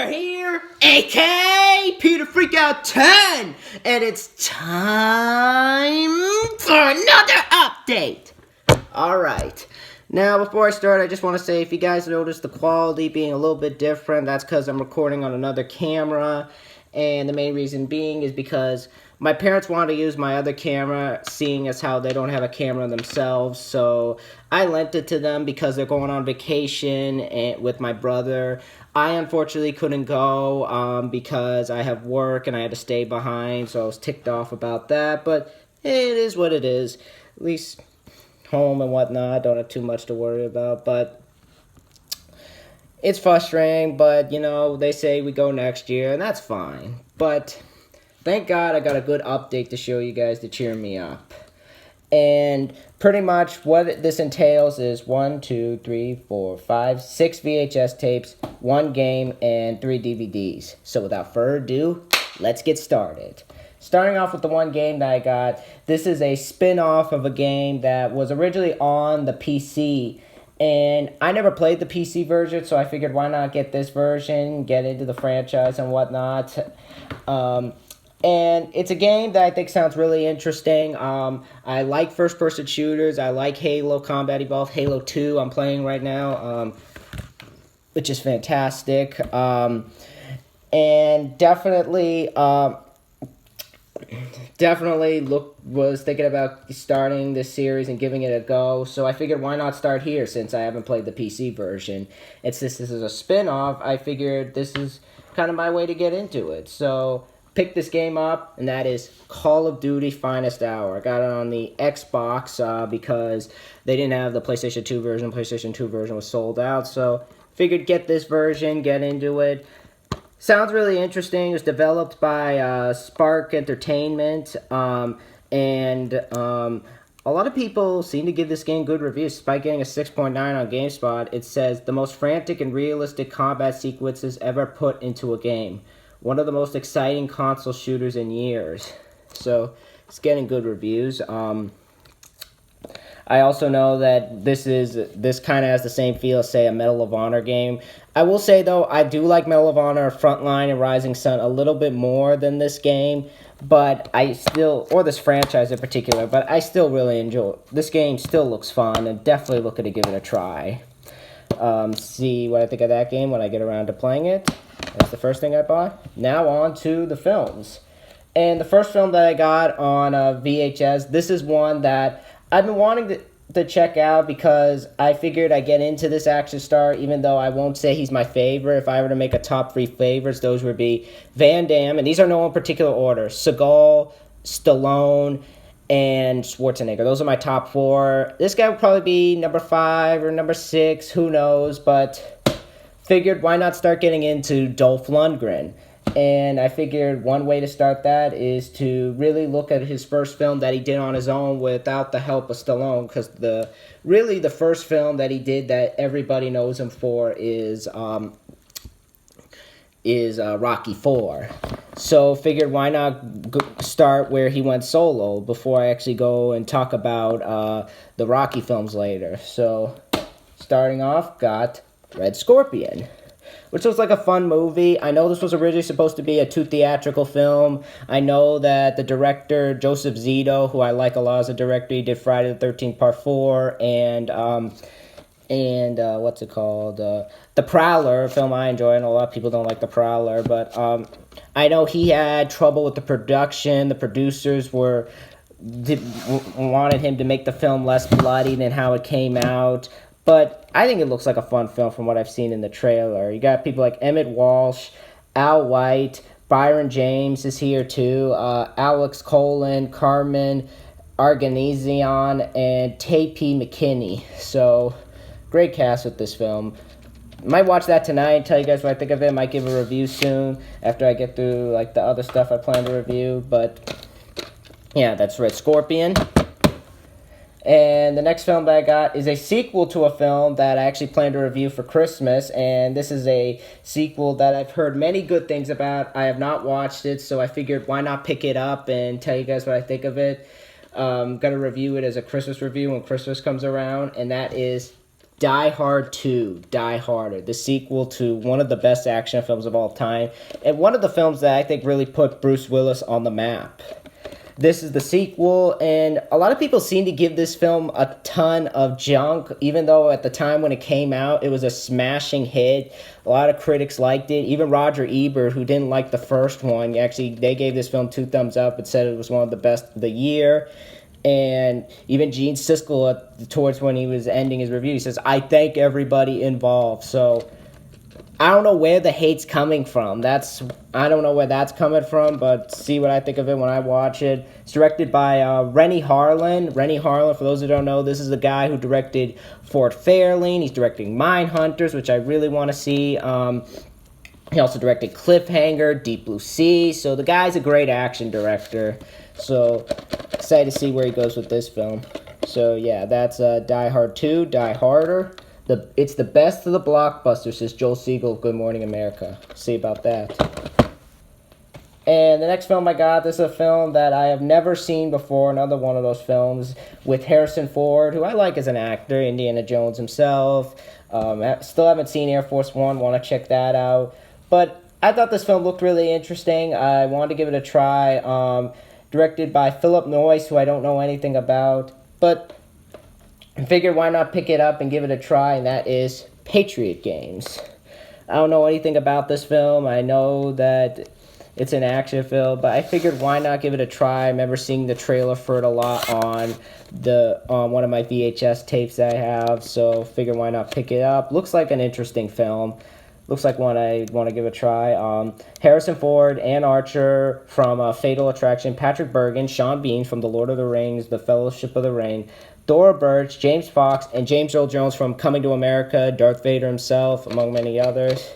Peter here, aka Peter Freakout 10, and it's time for another update. Alright, now before I start, I just want to say if you guys notice the quality being a little bit different, that's because I'm recording on another camera, and the main reason being is because my parents want to use my other camera, seeing as how they don't have a camera themselves, so I lent it to them because they're going on vacation with my brother. I unfortunately couldn't go because I have work and I had to stay behind, so I was ticked off about that, but it is what it is. At least home and whatnot, I don't have too much to worry about, but it's frustrating, but, you know, they say we go next year, and that's fine. But thank God I got a good update to show you guys to cheer me up. And pretty much what this entails is 1, 2, 3, 4, 5, 6 VHS tapes, 1 game, and 3 DVDs. So without further ado, let's get started. Starting off with the 1 game that I got, this is a spin-off of a game that was originally on the PC. And I never played the PC version, so I figured why not get this version, get into the franchise and whatnot. And it's a game that I think sounds really interesting. I like first-person shooters. I like Halo Combat Evolved. Halo 2 I'm playing right now, which is fantastic. And definitely was thinking about starting this series and giving it a go. So I figured why not start here since I haven't played the PC version. And since this is a spin-off, I figured this is kind of my way to get into it. So picked this game up, and that is Call of Duty Finest Hour. I got it on the Xbox because they didn't have the PlayStation 2 version. The PlayStation 2 version was sold out, so figured get this version, get into it. Sounds really interesting. It was developed by Spark Entertainment, and a lot of people seem to give this game good reviews. Despite getting a 6.9 on GameSpot, it says, the most frantic and realistic combat sequences ever put into a game. One of the most exciting console shooters in years. So, it's getting good reviews. I also know that this kind of has the same feel as, say, a Medal of Honor game. I will say, though, I do like Medal of Honor, Frontline, and Rising Sun a little bit more than this game. But I still, or this franchise in particular, but I still really enjoy. This game still looks fun, and definitely looking to give it a try. See what I think of that game when I get around to playing it. That's the first thing I bought. Now on to the films. And the first film that I got on VHS, this is one that I've been wanting to check out because I figured I'd get into this action star, even though I won't say he's my favorite. If I were to make a top 3 favorites, those would be Van Damme, and these are no in particular order, Seagal, Stallone, and Schwarzenegger. Those are my top 4. This guy would probably be number 5 or number 6, who knows, but figured why not start getting into Dolph Lundgren. And I figured one way to start that is to really look at his first film that he did on his own without the help of Stallone, because the first film that he did that everybody knows him for is Rocky IV. So figured why not start where he went solo before I actually go and talk about the Rocky films later. So starting off, got Red Scorpion, which was like a fun movie. I know this was originally supposed to be a 2 theatrical film. I know that the director, Joseph Zito, who I like a lot as a director, he did Friday the 13th Part 4, and what's it called? The Prowler, a film I enjoy, and a lot of people don't like The Prowler, but I know he had trouble with the production. The producers wanted him to make the film less bloody than how it came out. But I think it looks like a fun film from what I've seen in the trailer. You got people like Emmett Walsh, Al White, Byron James is here too, Alex Colin, Carmen Arganizian, and Tay P. McKinney. So, great cast with this film. Might watch that tonight, tell you guys what I think of it. Might give a review soon after I get through like the other stuff I plan to review. But, yeah, that's Red Scorpion. And the next film that I got is a sequel to a film that I actually plan to review for Christmas. And this is a sequel that I've heard many good things about. I have not watched it, so I figured why not pick it up and tell you guys what I think of it. Gonna review it as a Christmas review when Christmas comes around. And that is Die Hard 2, Die Harder, the sequel to one of the best action films of all time, and one of the films that I think really put Bruce Willis on the map. This is the sequel, and a lot of people seem to give this film a ton of junk, even though at the time when it came out, it was a smashing hit. A lot of critics liked it. Even Roger Ebert, who didn't like the first one, actually, they gave this film 2 thumbs up and said it was one of the best of the year. And even Gene Siskel, towards when he was ending his review, he says, "I thank everybody involved." So I don't know where the hate's coming from. I don't know where that's coming from, but see what I think of it when I watch it. It's directed by Renny Harlin. Renny Harlin, for those who don't know, this is the guy who directed Fort Fairlane. He's directing Mindhunters, which I really want to see. He also directed Cliffhanger, Deep Blue Sea. So the guy's a great action director. So excited to see where he goes with this film. So yeah, that's Die Hard 2, Die Harder. It's the best of the blockbusters, says Joel Siegel of Good Morning America. See about that. And the next film I got, this is a film that I have never seen before, another one of those films with Harrison Ford, who I like as an actor, Indiana Jones himself. Still haven't seen Air Force One, want to check that out. But I thought this film looked really interesting. I wanted to give it a try. Directed by Philip Noyce, who I don't know anything about. But I figured why not pick it up and give it a try, and that is Patriot Games. I don't know anything about this film. I know that it's an action film, but I figured why not give it a try. I remember seeing the trailer for it a lot on one of my VHS tapes that I have, so figured why not pick it up. Looks like an interesting film. Looks like one I want to give a try. Harrison Ford, Ann Archer from Fatal Attraction, Patrick Bergin, Sean Bean from The Lord of the Rings, The Fellowship of the Ring, Dora Birch, James Fox, and James Earl Jones from Coming to America, Darth Vader himself, among many others.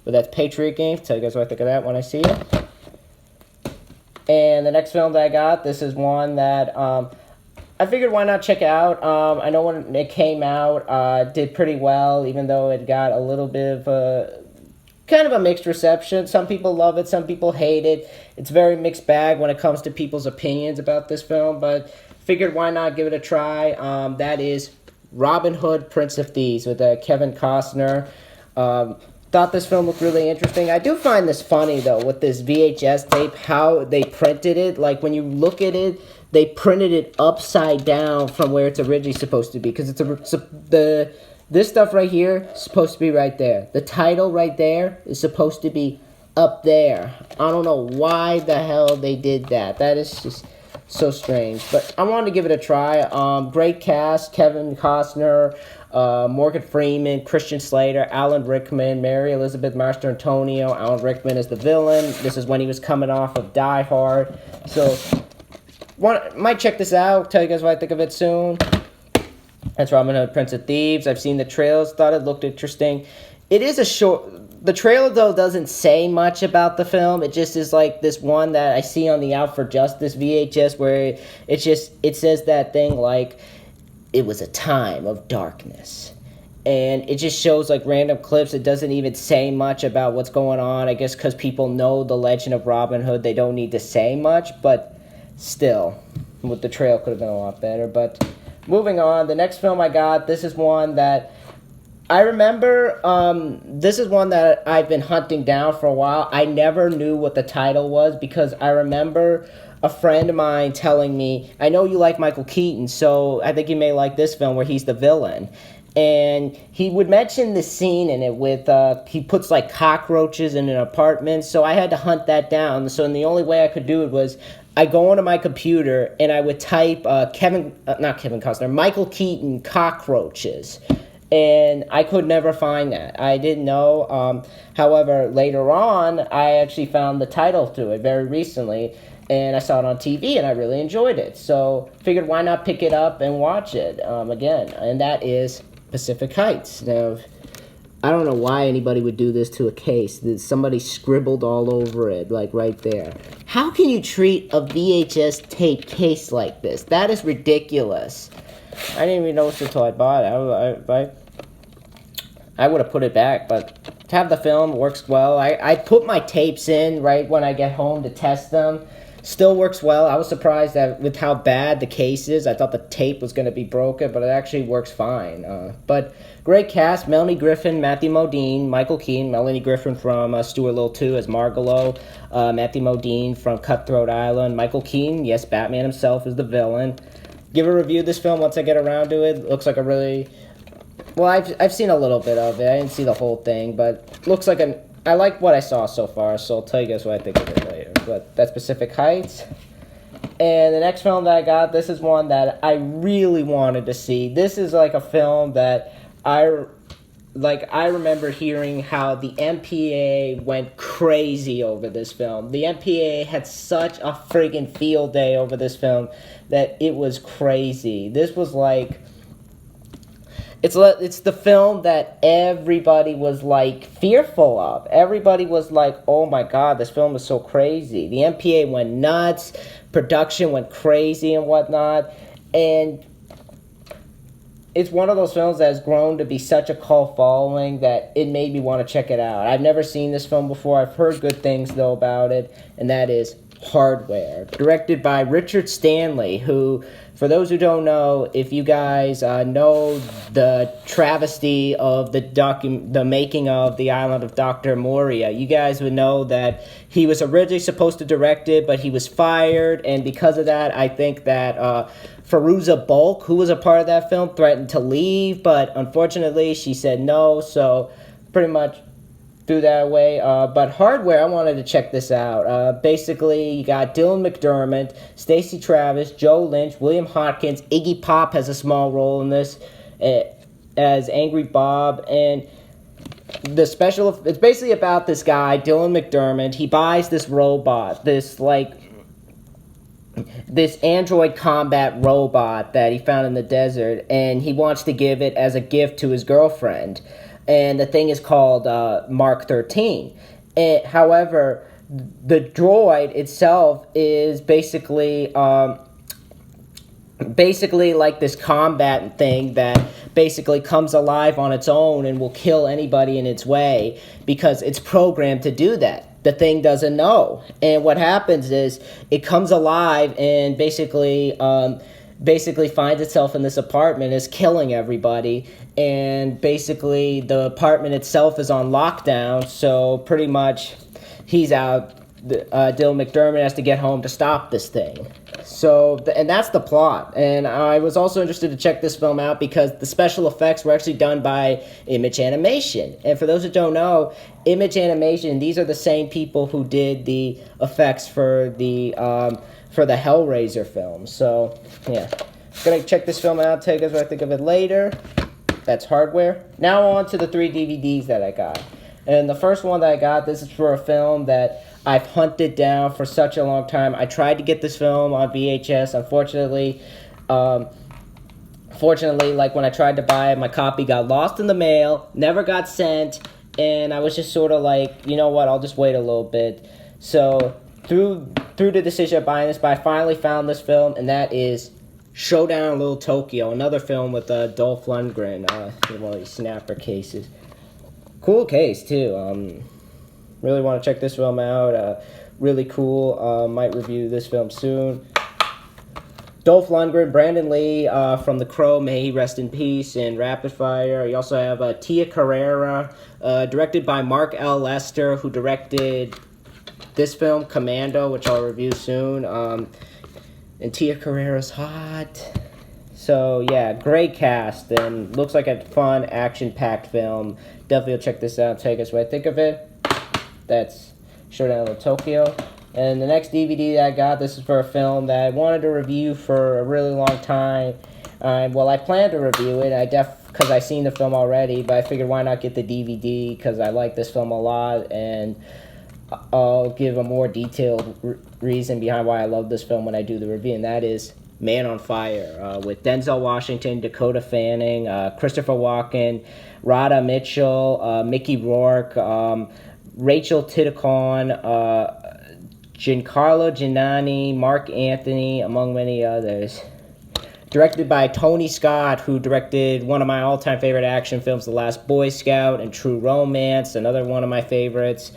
But that's Patriot Games. Tell you guys what I think of that when I see it. And the next film that I got, this is one that I figured why not check out. I know when it came out, did pretty well, even though it got a little bit of kind of a mixed reception. Some people love it, some people hate it. It's a very mixed bag when it comes to people's opinions about this film, but figured why not give it a try. That is Robin Hood, Prince of Thieves with Kevin Costner. Thought this film looked really interesting. I do find this funny, though, with this VHS tape, how they printed it. Like, when you look at it, they printed it upside down from where it's originally supposed to be. Because this stuff right here is supposed to be right there. The title right there is supposed to be up there. I don't know why the hell they did that. That is just so strange. But I wanted to give it a try. Great cast. Kevin Costner, Morgan Freeman, Christian Slater, Alan Rickman, Mary Elizabeth Mastrantonio. Alan Rickman is the villain. This is when he was coming off of Die Hard. So, might check this out. Tell you guys what I think of it soon. That's Robin Hood, Prince of Thieves. I've seen the trailers. Thought it looked interesting. It is a short... The trailer, though, doesn't say much about the film. It just is like this one that I see on the Out for Justice VHS where it says that thing like, it was a time of darkness. And it just shows like random clips. It doesn't even say much about what's going on. I guess because people know the legend of Robin Hood, they don't need to say much. But still, with the trailer could have been a lot better. But moving on, the next film I got, this is one that I remember, this is one that I've been hunting down for a while. I never knew what the title was because I remember a friend of mine telling me, I know you like Michael Keaton, so I think you may like this film where he's the villain. And he would mention this scene in it with, he puts like cockroaches in an apartment, so I had to hunt that down. So the only way I could do it was I go onto my computer and I would type Michael Keaton cockroaches. And I could never find that. I didn't know. However, later on, I actually found the title to it very recently. And I saw it on TV, and I really enjoyed it. So, figured why not pick it up and watch it again. And that is Pacific Heights. Now, I don't know why anybody would do this to a case. Somebody scribbled all over it, like right there. How can you treat a VHS tape case like this? That is ridiculous. I didn't even notice until I bought it. I would have put it back, but to have the film works well. I put my tapes in right when I get home to test them. Still works well. I was surprised that with how bad the case is. I thought the tape was going to be broken, but it actually works fine. But great cast: Melanie Griffin, Matthew Modine, Michael Keane. Melanie Griffin from Stuart Little 2 as Margalo. Matthew Modine from Cutthroat Island. Michael Keane, yes, Batman himself, is the villain. Give a review of this film once I get around to it. Looks like a really... Well, I've seen a little bit of it. I didn't see the whole thing, but looks like an... I like what I saw so far, so I'll tell you guys what I think of it later. But that's Pacific Heights. And the next film that I got, this is one that I really wanted to see. This is like a film that I remember hearing how the MPA went crazy over this film. The MPA had such a friggin' field day over this film that it was crazy. This was like... It's the film that everybody was, like, fearful of. Everybody was like, oh my god, this film is so crazy. The MPA went nuts, production went crazy and whatnot, and it's one of those films that has grown to be such a cult following that it made me want to check it out. I've never seen this film before. I've heard good things, though, about it, and that is Hardware, directed by Richard Stanley, who, for those who don't know, if you guys know the travesty of the making of The Island of Dr. Moria, you guys would know that he was originally supposed to direct it, but he was fired, and because of that, I think that Fairuza Balk, who was a part of that film, threatened to leave, but unfortunately, she said no, so pretty much through that way. But Hardware, I wanted to check this out. Basically, you got Dylan McDermott, Stacey Travis, Joe Lynch, William Hopkins, Iggy Pop has a small role in this as Angry Bob, and it's basically about this guy, Dylan McDermott. He buys this robot, this android combat robot that he found in the desert, and he wants to give it as a gift to his girlfriend. And the thing is called Mark 13. However, the droid itself is basically like this combat thing that basically comes alive on its own and will kill anybody in its way because it's programmed to do that. The thing doesn't know. And what happens is it comes alive and basically finds itself in this apartment, is killing everybody, and basically the apartment itself is on lockdown, so pretty much he's out. Dylan McDermott has to get home to stop this thing. So, and that's the plot. And I was also interested to check this film out because the special effects were actually done by Image Animation. And for those who don't know, Image Animation, these are the same people who did the effects for the Hellraiser film. So, yeah. Gonna check this film out, tell you guys what I think of it later. That's Hardware. Now on to the 3 DVDs that I got. And the first one that I got, this is for a film that I've hunted down for such a long time. I tried to get this film on VHS. Unfortunately, like when I tried to buy it, my copy got lost in the mail, never got sent, and I was just sort of like, you know what, I'll just wait a little bit. So through the decision of buying this, but I finally found this film, and that is Showdown in Little Tokyo, another film with Dolph Lundgren, one of these snapper cases. Cool case, too. Really want to check this film out. Really cool. Might review this film soon. Dolph Lundgren, Brandon Lee from The Crow, may he rest in peace, and Rapid Fire. You also have Tia Carrera, directed by Mark L. Lester, who directed this film, Commando, which I'll review soon. And Tia Carrera's hot. So, yeah, great cast, and looks like a fun, action-packed film. Definitely check this out, tell you guys what I think of it. That's Showdown in Little Tokyo. And the next DVD that I got, this is for a film that I wanted to review for a really long time. Well, I planned to review it, because I seen the film already, but I figured why not get the DVD, because I like this film a lot, and I'll give a more detailed reason behind why I love this film when I do the review, and that is Man on Fire, with Denzel Washington, Dakota Fanning, Christopher Walken, Radha Mitchell, Mickey Rourke, Rachel Titicon, Giancarlo Giannani, Mark Anthony, among many others. Directed by Tony Scott, who directed one of my all-time favorite action films, The Last Boy Scout, and True Romance, another one of my favorites.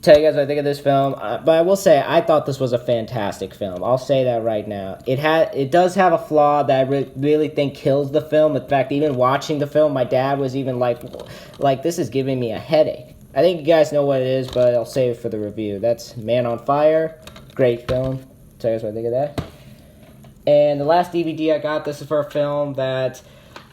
tell you guys what I think of this film, but I will say I thought this was a fantastic film. I'll say that right now. It does have a flaw that I really think kills the film. In fact, even watching the film, my dad was even like this is giving me a headache. I think you guys know what it is, but I'll save it for the review. That's Man on Fire. Great film. Tell you guys what I think of that. And the last DVD I got, this is for a film that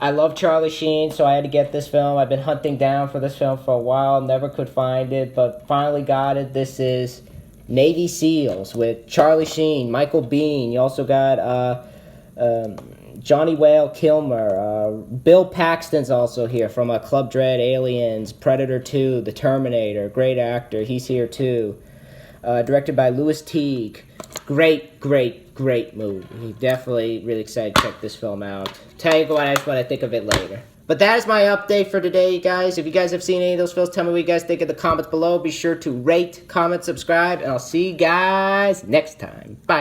I love Charlie Sheen, so I had to get this film. I've been hunting down for this film for a while, never could find it, but finally got it. This is Navy SEALs with Charlie Sheen, Michael Biehn. You also got Johnny Whale Kilmer. Bill Paxton's also here from Club Dread, Aliens, Predator 2, The Terminator. Great actor. He's here too. Directed by Louis Teague. Great movie. Definitely really excited to check this film out. Tell you what I think of it later. But that is my update for today, guys. If you guys have seen any of those films, tell me what you guys think in the comments below. Be sure to rate, comment, subscribe, and I'll see you guys next time. Bye.